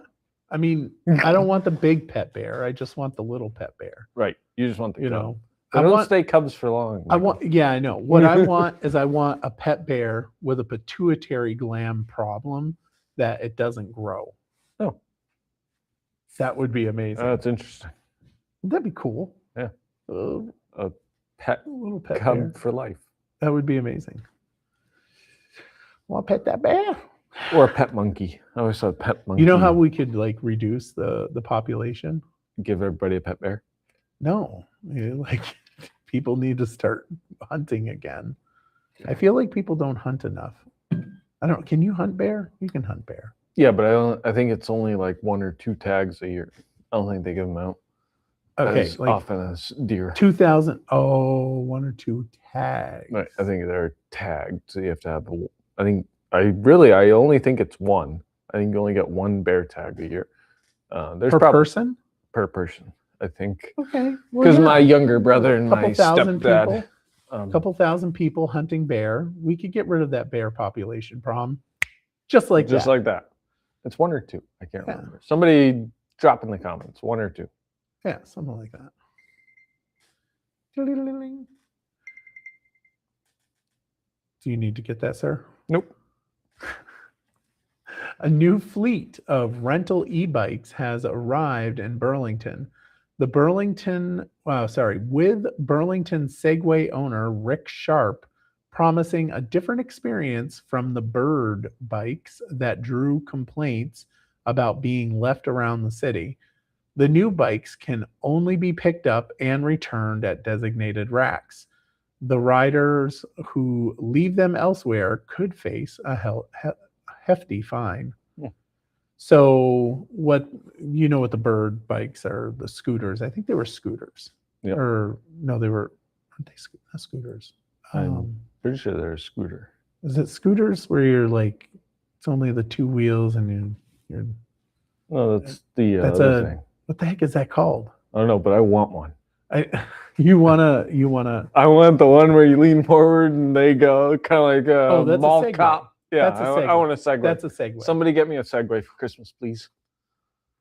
[SPEAKER 1] I mean, I don't want the big pet bear. I just want the little pet bear.
[SPEAKER 2] Right. You just want the
[SPEAKER 1] You
[SPEAKER 2] cub.
[SPEAKER 1] know,
[SPEAKER 2] They
[SPEAKER 1] I
[SPEAKER 2] don't
[SPEAKER 1] want,
[SPEAKER 2] stay cubs for long.
[SPEAKER 1] I
[SPEAKER 2] Michael.
[SPEAKER 1] want, yeah, I know. What I want is I want a pet bear with a pituitary gland problem that it doesn't grow.
[SPEAKER 2] Oh.
[SPEAKER 1] That would be amazing.
[SPEAKER 2] That's interesting.
[SPEAKER 1] That'd be cool.
[SPEAKER 2] Yeah.
[SPEAKER 1] A
[SPEAKER 2] Pet
[SPEAKER 1] little pet
[SPEAKER 2] cub
[SPEAKER 1] bear.
[SPEAKER 2] for life.
[SPEAKER 1] That would be amazing. Want to pet that bear?
[SPEAKER 2] Or a pet monkey. I always thought pet monkey.
[SPEAKER 1] You know how we could like reduce the population?
[SPEAKER 2] Give everybody a pet bear?
[SPEAKER 1] No, like people need to start hunting again. I feel like people don't hunt enough. I don't. Can you hunt bear? You can hunt bear.
[SPEAKER 2] Yeah, but I think it's only like 1 or 2 tags a year. I don't think they give them out
[SPEAKER 1] Okay,
[SPEAKER 2] as
[SPEAKER 1] like
[SPEAKER 2] often as deer.
[SPEAKER 1] 2,000. Oh, 1 or 2 tags.
[SPEAKER 2] Right. I think they're tagged, so you have to have. I only think it's 1. I think you only get 1 bear tag a year. There's
[SPEAKER 1] Per
[SPEAKER 2] probably
[SPEAKER 1] person?
[SPEAKER 2] per person, I think,
[SPEAKER 1] Okay.
[SPEAKER 2] because my younger brother and my
[SPEAKER 1] couple thousand
[SPEAKER 2] stepdad.
[SPEAKER 1] people. A couple thousand people hunting bear. We could get rid of that bear population problem. Just like that.
[SPEAKER 2] It's 1 or 2. I can't
[SPEAKER 1] Yeah.
[SPEAKER 2] remember. Somebody drop in the comments 1 or 2.
[SPEAKER 1] Yeah, something like that. Do you need to get that, sir?
[SPEAKER 2] Nope.
[SPEAKER 1] A new fleet of rental e-bikes has arrived in Burlington. With Burlington Segway owner Rick Sharp promising a different experience from the Bird bikes that drew complaints about being left around the city. The new bikes can only be picked up and returned at designated racks. The riders who leave them elsewhere could face a hefty fine. So what the Bird bikes are, the scooters. I think they were scooters.
[SPEAKER 2] Yep.
[SPEAKER 1] Or no, they were aren't they not scooters?
[SPEAKER 2] I'm pretty sure they're a scooter.
[SPEAKER 1] Is it scooters where you're like it's only the 2 wheels and you're
[SPEAKER 2] No, that's the
[SPEAKER 1] that's
[SPEAKER 2] other thing.
[SPEAKER 1] what the heck is that called?
[SPEAKER 2] I don't know, but I want one.
[SPEAKER 1] You wanna
[SPEAKER 2] I want the one where you lean forward and they go kind of like a
[SPEAKER 1] that's a
[SPEAKER 2] mall
[SPEAKER 1] Segway.
[SPEAKER 2] cop. Yeah,
[SPEAKER 1] That's a
[SPEAKER 2] I
[SPEAKER 1] Segway.
[SPEAKER 2] want a Segway.
[SPEAKER 1] That's a Segway.
[SPEAKER 2] Somebody get me a Segway for Christmas, please.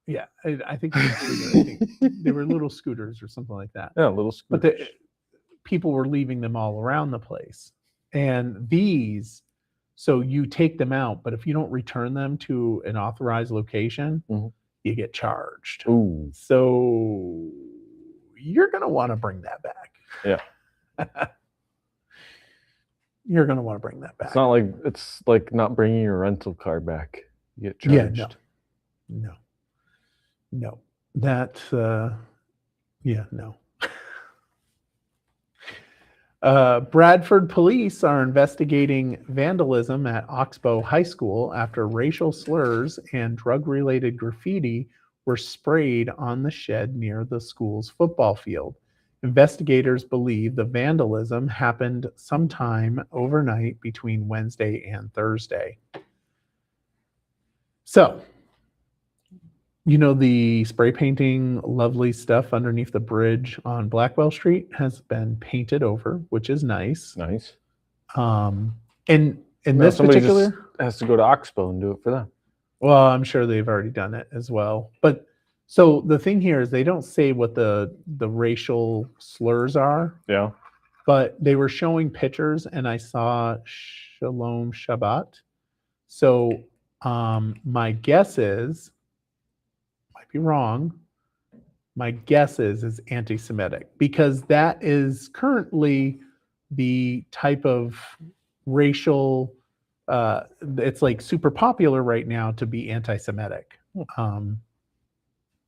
[SPEAKER 1] Yeah, I think they were scooter. I think they were little scooters or something like that.
[SPEAKER 2] Yeah, little scooters.
[SPEAKER 1] But people were leaving them all around the place. And these, so you take them out, but if you don't return them to an authorized location, you get charged.
[SPEAKER 2] Ooh.
[SPEAKER 1] So you're going to want to bring that back.
[SPEAKER 2] Yeah.
[SPEAKER 1] You're going to want to bring that back.
[SPEAKER 2] It's like not bringing your rental car back. You get charged.
[SPEAKER 1] Yeah, no. That, no. Bradford police are investigating vandalism at Oxbow High School after racial slurs and drug-related graffiti were sprayed on the shed near the school's football field. Investigators believe the vandalism happened sometime overnight between Wednesday and Thursday. So, the spray painting lovely stuff underneath the bridge on Blackwell Street has been painted over, which is nice.
[SPEAKER 2] Nice.
[SPEAKER 1] And in this particular,
[SPEAKER 2] just has to go to Oxbow and do it for them.
[SPEAKER 1] well, I'm sure they've already done it as well. But so the thing here is they don't say what the racial slurs are.
[SPEAKER 2] Yeah.
[SPEAKER 1] But they were showing pictures, and I saw Shalom Shabbat. So my guess is, might be wrong, my guess is anti-Semitic, because that is currently the type of racial, it's like super popular right now to be anti-Semitic.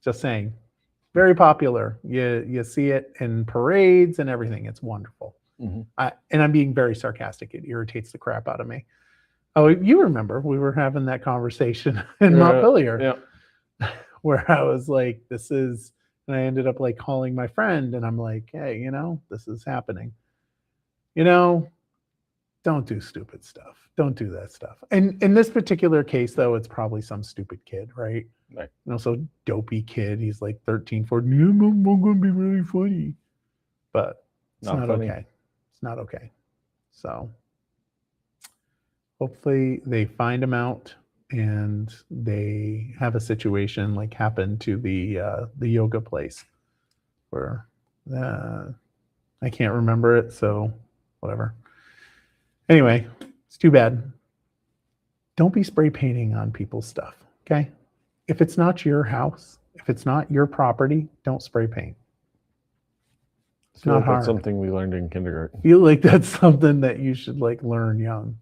[SPEAKER 1] Just saying. Very popular. You see it in parades and everything. It's wonderful. And I'm being very sarcastic. It irritates the crap out of me. Oh, you remember we were having that conversation in Montpelier, where I was like, and I ended up like calling my friend, and I'm like, hey, this is happening. Don't do stupid stuff. Don't do that stuff. And in this particular case, though, it's probably some stupid kid, right?
[SPEAKER 2] Right.
[SPEAKER 1] So dopey kid. He's like 13, 14. I'm going to be really funny. But it's not okay. It's not okay. So Hopefully they find him out and they have a situation like happened to the yoga place where I can't remember it, so whatever. Anyway, it's too bad. Don't be spray painting on people's stuff, okay? If it's not your house, if it's not your property, don't spray paint.
[SPEAKER 2] It's not
[SPEAKER 1] not hard.
[SPEAKER 2] That's something we learned in kindergarten,
[SPEAKER 1] Feel like that's something that you should like learn young.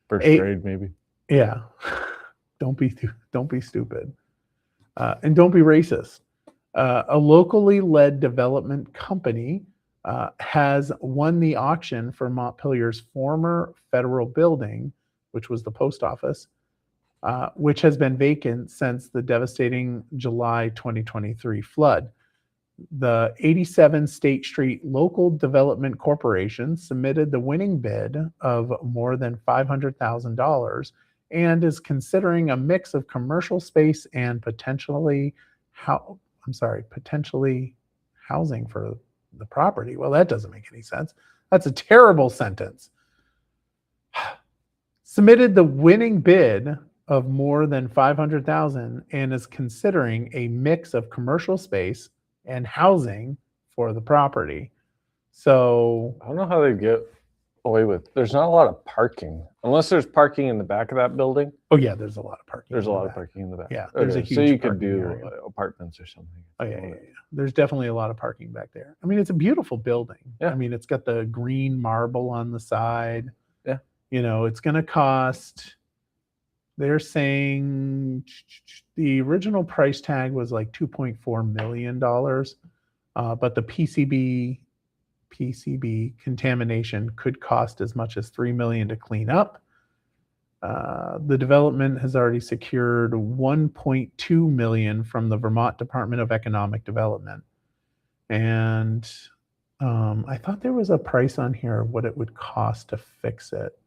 [SPEAKER 2] first grade maybe.
[SPEAKER 1] Yeah. Don't be stupid. And don't be racist. A locally led development company has won the auction for Montpelier's former federal building, which was the post office, which has been vacant since the devastating July 2023 flood. The 87 State Street Local Development Corporation submitted the winning bid of more than $500,000 and is considering a mix of commercial space and potentially housing for the property. Well, that doesn't make any sense. That's a terrible sentence. Submitted the winning bid of more than $500,000 and is considering a mix of commercial space and housing for the property. So
[SPEAKER 2] I don't know how they get away with. There's not a lot of parking, unless there's parking in the back of that building.
[SPEAKER 1] oh yeah, there's a lot of parking.
[SPEAKER 2] There's
[SPEAKER 1] in
[SPEAKER 2] a
[SPEAKER 1] the
[SPEAKER 2] lot of
[SPEAKER 1] back.
[SPEAKER 2] parking in the back.
[SPEAKER 1] Yeah, there's a
[SPEAKER 2] Okay,
[SPEAKER 1] huge
[SPEAKER 2] so you could
[SPEAKER 1] parking
[SPEAKER 2] do
[SPEAKER 1] area.
[SPEAKER 2] apartments or something.
[SPEAKER 1] Oh yeah. There's definitely a lot of parking back there. I mean, it's a beautiful building.
[SPEAKER 2] Yeah.
[SPEAKER 1] I mean, it's got the green marble on the side.
[SPEAKER 2] Yeah.
[SPEAKER 1] You know, it's going to cost. They're saying the original price tag was like $2.4 million, but the PCB contamination could cost as much as $3 million to clean up. The development has already secured $1.2 million from the Vermont Department of Economic Development. And I thought there was a price on here of what it would cost to fix it,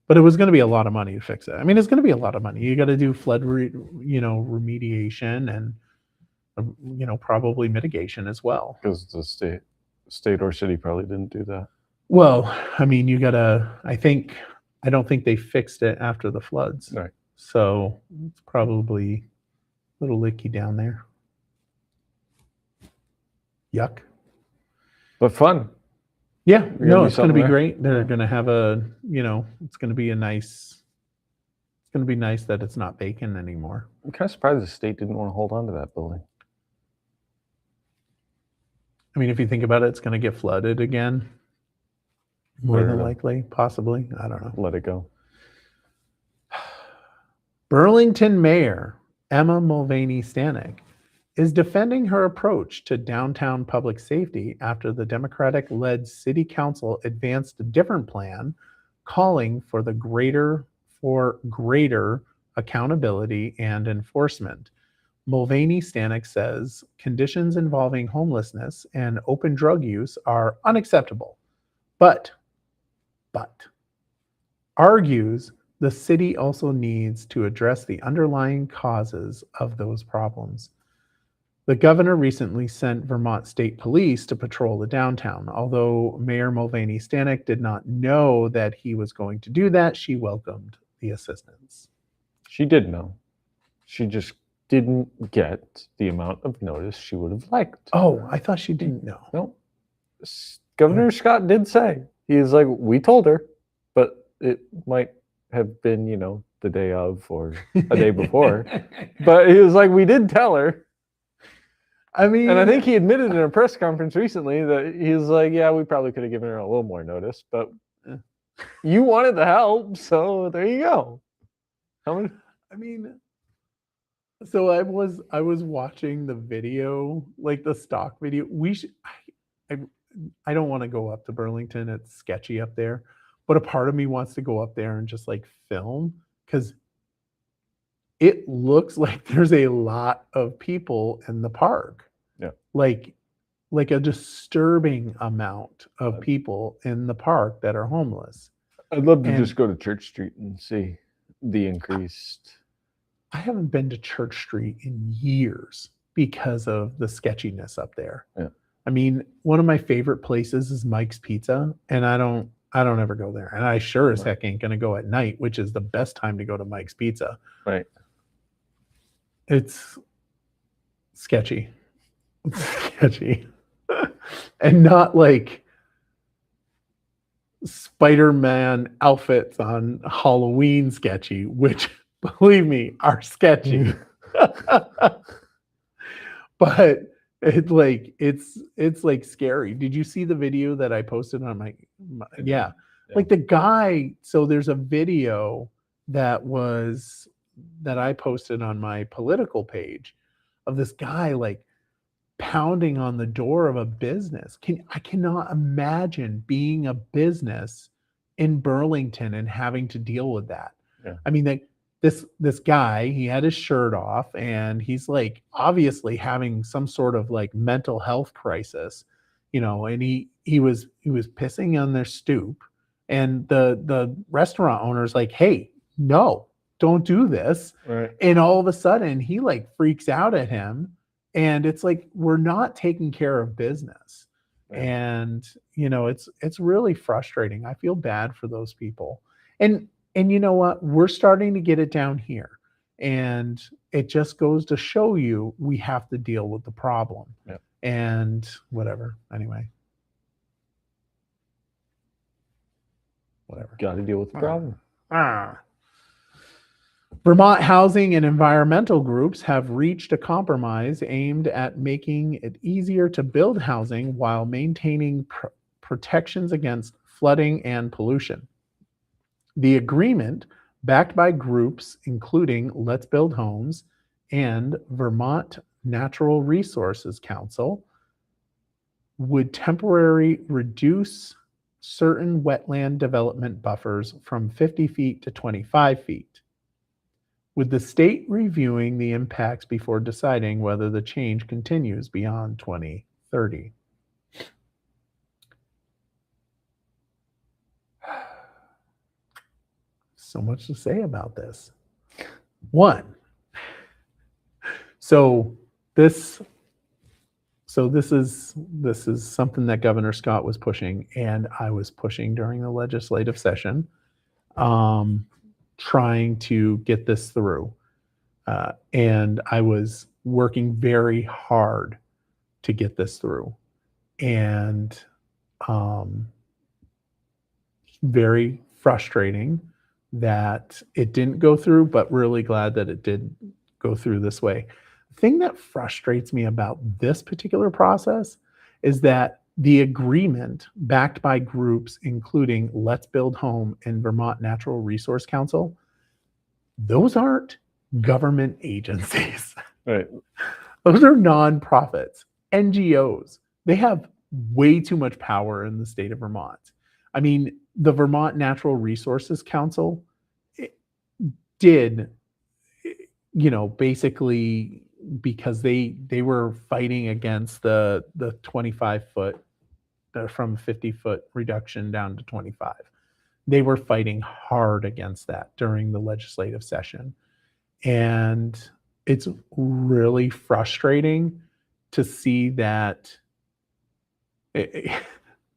[SPEAKER 1] but it was going to be a lot of money to fix it. I mean, it's going to be a lot of money. You got to do flood, remediation and, probably mitigation as well.
[SPEAKER 2] Because the state or city probably didn't do that.
[SPEAKER 1] Well, I mean, I don't think they fixed it after the floods.
[SPEAKER 2] Right.
[SPEAKER 1] So it's probably a little leaky down there. Yuck.
[SPEAKER 2] But fun.
[SPEAKER 1] Yeah,
[SPEAKER 2] gonna
[SPEAKER 1] no,
[SPEAKER 2] do
[SPEAKER 1] it's going to
[SPEAKER 2] something
[SPEAKER 1] be
[SPEAKER 2] there?
[SPEAKER 1] great. They're going to have it's going to be nice that it's not vacant anymore.
[SPEAKER 2] I'm kind of surprised the state didn't want to hold on to that building.
[SPEAKER 1] I mean, if you think about it, it's going to get flooded again. More
[SPEAKER 2] Fair
[SPEAKER 1] than
[SPEAKER 2] enough.
[SPEAKER 1] likely, possibly. I don't know.
[SPEAKER 2] Let it go.
[SPEAKER 1] Burlington Mayor Emma Mulvaney Stanek is defending her approach to downtown public safety after the Democratic-led city council advanced a different plan, calling for greater accountability and enforcement. Mulvaney Stanek says conditions involving homelessness and open drug use are unacceptable, but argues the city also needs to address the underlying causes of those problems. The governor recently sent Vermont State Police to patrol the downtown. Although Mayor Mulvaney Stanek did not know that he was going to do that, she welcomed the assistance.
[SPEAKER 2] She did know. She just didn't get the amount of notice she would have liked.
[SPEAKER 1] Oh, I thought she didn't know.
[SPEAKER 2] No. Governor Scott did say, he's like, we told her, but it might have been, the day of or a day before. But he was like, we did tell her.
[SPEAKER 1] I mean,
[SPEAKER 2] And I think he admitted in a press conference recently that he was like, yeah, we probably could have given her a little more notice, but you wanted the help, so there you go.
[SPEAKER 1] So I was watching the video, like the stock video. I don't want to go up to Burlington. It's sketchy up there, but a part of me wants to go up there and just like film, because it looks like there's a lot of people in the park.
[SPEAKER 2] Yeah.
[SPEAKER 1] Like a disturbing amount of people in the park that are homeless.
[SPEAKER 2] I'd love to
[SPEAKER 1] And-
[SPEAKER 2] just go to Church Street and see the increased.
[SPEAKER 1] I haven't been to Church Street in years because of the sketchiness up there.
[SPEAKER 2] Yeah.
[SPEAKER 1] I mean, one of my favorite places is Mike's Pizza, and I don't I don't ever go there. And I sure as heck ain't going to go at night, which is the best time to go to Mike's Pizza.
[SPEAKER 2] Right.
[SPEAKER 1] It's sketchy. It's sketchy. And not like Spider-Man outfits on Halloween sketchy, which, believe me, are sketchy. But it's like scary. Did you see the video that I posted on my yeah. Like the guy, so there's a video that I posted on my political page of this guy like pounding on the door of a business. I cannot imagine being a business in Burlington and having to deal with that.
[SPEAKER 2] Yeah.
[SPEAKER 1] I mean, this guy, he had his shirt off and he's like obviously having some sort of like mental health crisis, and he was pissing on their stoop, and the restaurant owner's like, "Hey, no, don't do this."
[SPEAKER 2] Right.
[SPEAKER 1] And all of a sudden he like freaks out at him, and it's like, we're not taking care of business.
[SPEAKER 2] Right.
[SPEAKER 1] And it's really frustrating. I feel bad for those people. And you know what? We're starting to get it down here. And it just goes to show you we have to deal with the problem.
[SPEAKER 2] Yeah.
[SPEAKER 1] And whatever. Anyway. Whatever.
[SPEAKER 2] Got to deal with the problem.
[SPEAKER 1] Vermont housing and environmental groups have reached a compromise aimed at making it easier to build housing while maintaining protections against flooding and pollution. The agreement, backed by groups including Let's Build Homes and Vermont Natural Resources Council, would temporarily reduce certain wetland development buffers from 50 feet to 25 feet, with the state reviewing the impacts before deciding whether the change continues beyond 2030. So much to say about this. One, so this is something that Governor Scott was pushing, and I was pushing during the legislative session, trying to get this through. And I was working very hard to get this through. And very frustrating that it didn't go through, but really glad that it did go through this way. The thing that frustrates me about this particular process is that the agreement, backed by groups including Let's Build Home and Vermont Natural Resource Council, those aren't government agencies.
[SPEAKER 2] Right.
[SPEAKER 1] Those are nonprofits, NGOs. They have way too much power in the state of Vermont. I mean, the Vermont Natural Resources Council did, basically because they were fighting against the 25-foot, from 50-foot reduction down to 25. They were fighting hard against that during the legislative session. And it's really frustrating to see that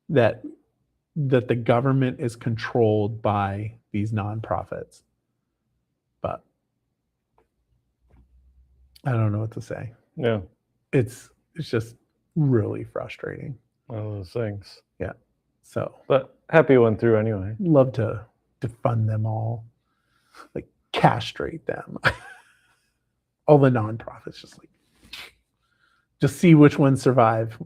[SPEAKER 1] that the government is controlled by these nonprofits. But I don't know what to say.
[SPEAKER 2] Yeah.
[SPEAKER 1] It's just really frustrating.
[SPEAKER 2] One of those things.
[SPEAKER 1] Yeah. So,
[SPEAKER 2] but happy it went through anyway.
[SPEAKER 1] Love to defund them all, like castrate them. All the nonprofits, just see which ones survive.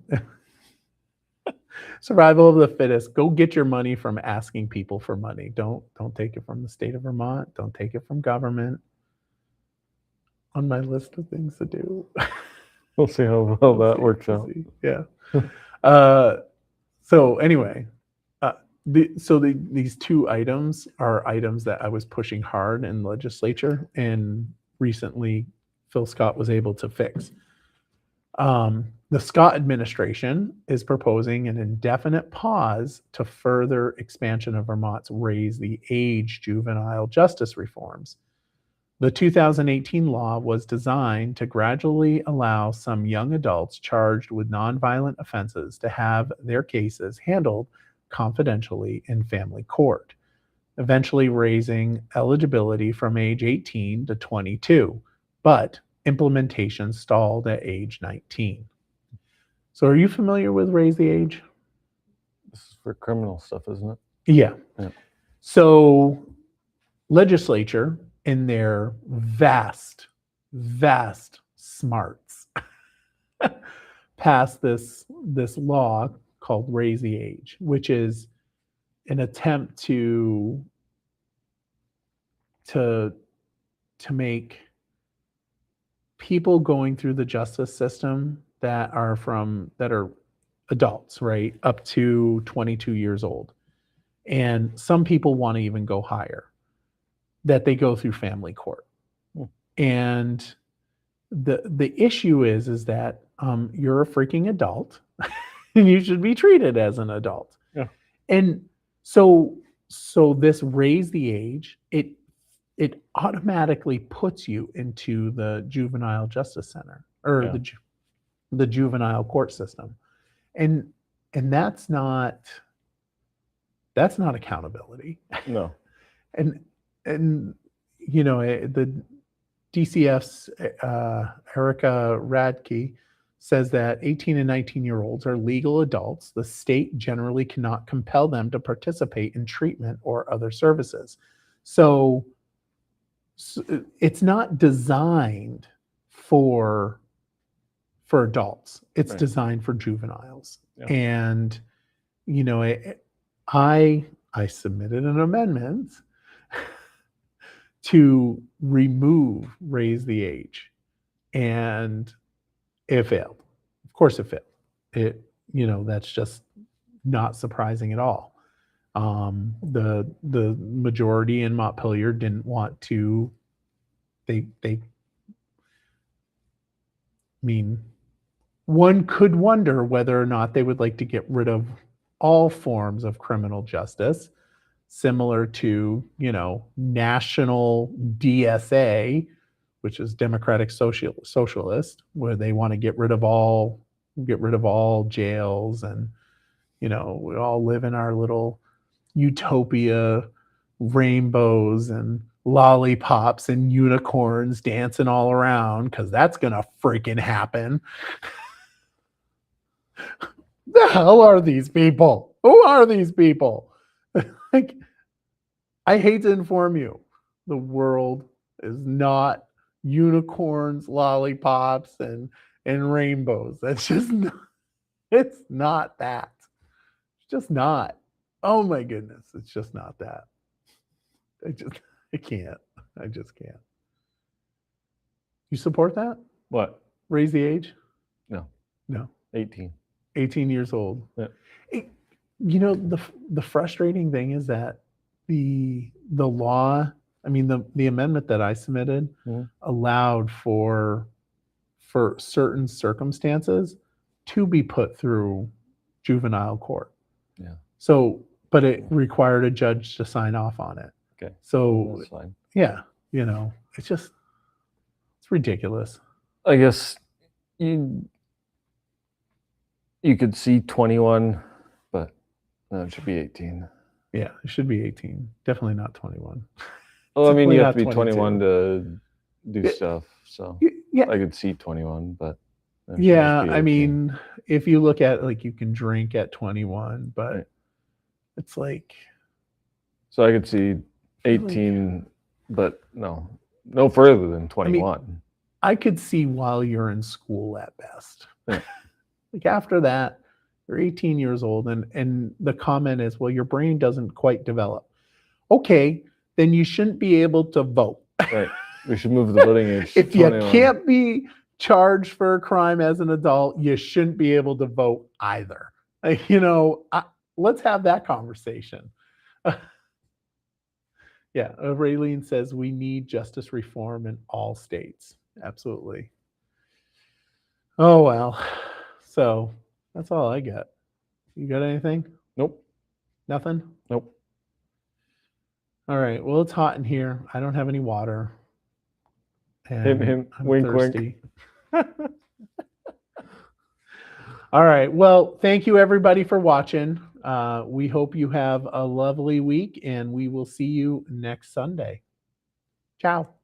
[SPEAKER 1] Survival of the fittest. Go get your money from asking people for money. Don't take it from the state of Vermont. Don't take it from government. On my list of things to do.
[SPEAKER 2] We'll see how well that works out.
[SPEAKER 1] Yeah. So anyway, these two items are items that I was pushing hard in the legislature, and recently Phil Scott was able to fix. The Scott administration is proposing an indefinite pause to further expansion of Vermont's raise the age juvenile justice reforms. The 2018 law was designed to gradually allow some young adults charged with nonviolent offenses to have their cases handled confidentially in family court, eventually raising eligibility from age 18 to 22, but implementation stalled at age 19. So are you familiar with raise the age?
[SPEAKER 2] This is for criminal stuff, isn't it?
[SPEAKER 1] Yeah.
[SPEAKER 2] Yeah.
[SPEAKER 1] So legislature, in their vast smarts, passed this law called raise the age, which is an attempt to make people going through the justice system that are adults, right, up to 22 years old. And some people want to even go higher, that they go through family court. And the issue is that you're a freaking adult and you should be treated as an adult.
[SPEAKER 2] Yeah.
[SPEAKER 1] And so this raise the age, it automatically puts you into the juvenile justice center or
[SPEAKER 2] Yeah.
[SPEAKER 1] the juvenile court system. And that's not accountability.
[SPEAKER 2] No.
[SPEAKER 1] And you know, the DCF's Erica Radke says that 18 and 19-year-olds are legal adults. The state generally cannot compel them to participate in treatment or other services. So it's not designed for adults. It's
[SPEAKER 2] Right.
[SPEAKER 1] designed for juveniles.
[SPEAKER 2] Yeah.
[SPEAKER 1] And you know, I submitted an amendment to remove raise the age, and it failed. Of course it failed. It, you know, that's just not surprising at all. The majority in Montpelier didn't want to, one could wonder whether or not they would like to get rid of all forms of criminal justice, similar to, you know, national DSA, which is Democratic Socialist, where they want to get rid of all jails, and you know, we all live in our little utopia, rainbows and lollipops and unicorns dancing all around, because that's gonna freaking happen. The hell are these people? Who are these people? Like, I hate to inform you, the world is not unicorns, lollipops, and rainbows. That's just not, it's not that. It's just not. Oh my goodness, it's just not that. I can't. I just can't. You support that?
[SPEAKER 2] What?
[SPEAKER 1] Raise the age?
[SPEAKER 2] No.
[SPEAKER 1] No.
[SPEAKER 2] 18.
[SPEAKER 1] 18 years old.
[SPEAKER 2] Yeah.
[SPEAKER 1] You know, the frustrating thing is that the law, I mean, the amendment that I submitted allowed for certain circumstances to be put through juvenile court.
[SPEAKER 2] Yeah.
[SPEAKER 1] So, but it required a judge to sign off on it.
[SPEAKER 2] Okay.
[SPEAKER 1] So,
[SPEAKER 2] that's fine.
[SPEAKER 1] yeah, you know, it's ridiculous.
[SPEAKER 2] I guess you could see 21, but no, it should be 18.
[SPEAKER 1] Yeah, it should be 18. Definitely not 21.
[SPEAKER 2] Well, I mean, you have to
[SPEAKER 1] Definitely
[SPEAKER 2] be
[SPEAKER 1] not
[SPEAKER 2] 21 to do
[SPEAKER 1] Yeah.
[SPEAKER 2] stuff. So
[SPEAKER 1] Yeah.
[SPEAKER 2] I could see 21, but it should
[SPEAKER 1] Yeah,
[SPEAKER 2] just be
[SPEAKER 1] I
[SPEAKER 2] 18.
[SPEAKER 1] mean, if you look at, like, you can drink at 21, but
[SPEAKER 2] Right.
[SPEAKER 1] it's like,
[SPEAKER 2] So I could see 18, but no further than 21.
[SPEAKER 1] I could see while you're in school at best.
[SPEAKER 2] Yeah.
[SPEAKER 1] Like, after that, you're 18 years old, and the comment is, well, your brain doesn't quite develop. Okay, then you shouldn't be able to vote.
[SPEAKER 2] Right. We should move the voting age to
[SPEAKER 1] If you
[SPEAKER 2] 21.
[SPEAKER 1] can't be charged for a crime as an adult, you shouldn't be able to vote either. Like, you know, let's have that conversation. Yeah, Raylene says we need justice reform in all states. Absolutely. Oh, well. So that's all I got. You got anything?
[SPEAKER 2] Nope.
[SPEAKER 1] Nothing?
[SPEAKER 2] Nope.
[SPEAKER 1] All right. Well, it's hot in here. I don't have any water.
[SPEAKER 2] Him,
[SPEAKER 1] And I'm
[SPEAKER 2] wink,
[SPEAKER 1] thirsty. All right. Well, thank you everybody for watching. We hope you have a lovely week, and we will see you next Sunday. Ciao.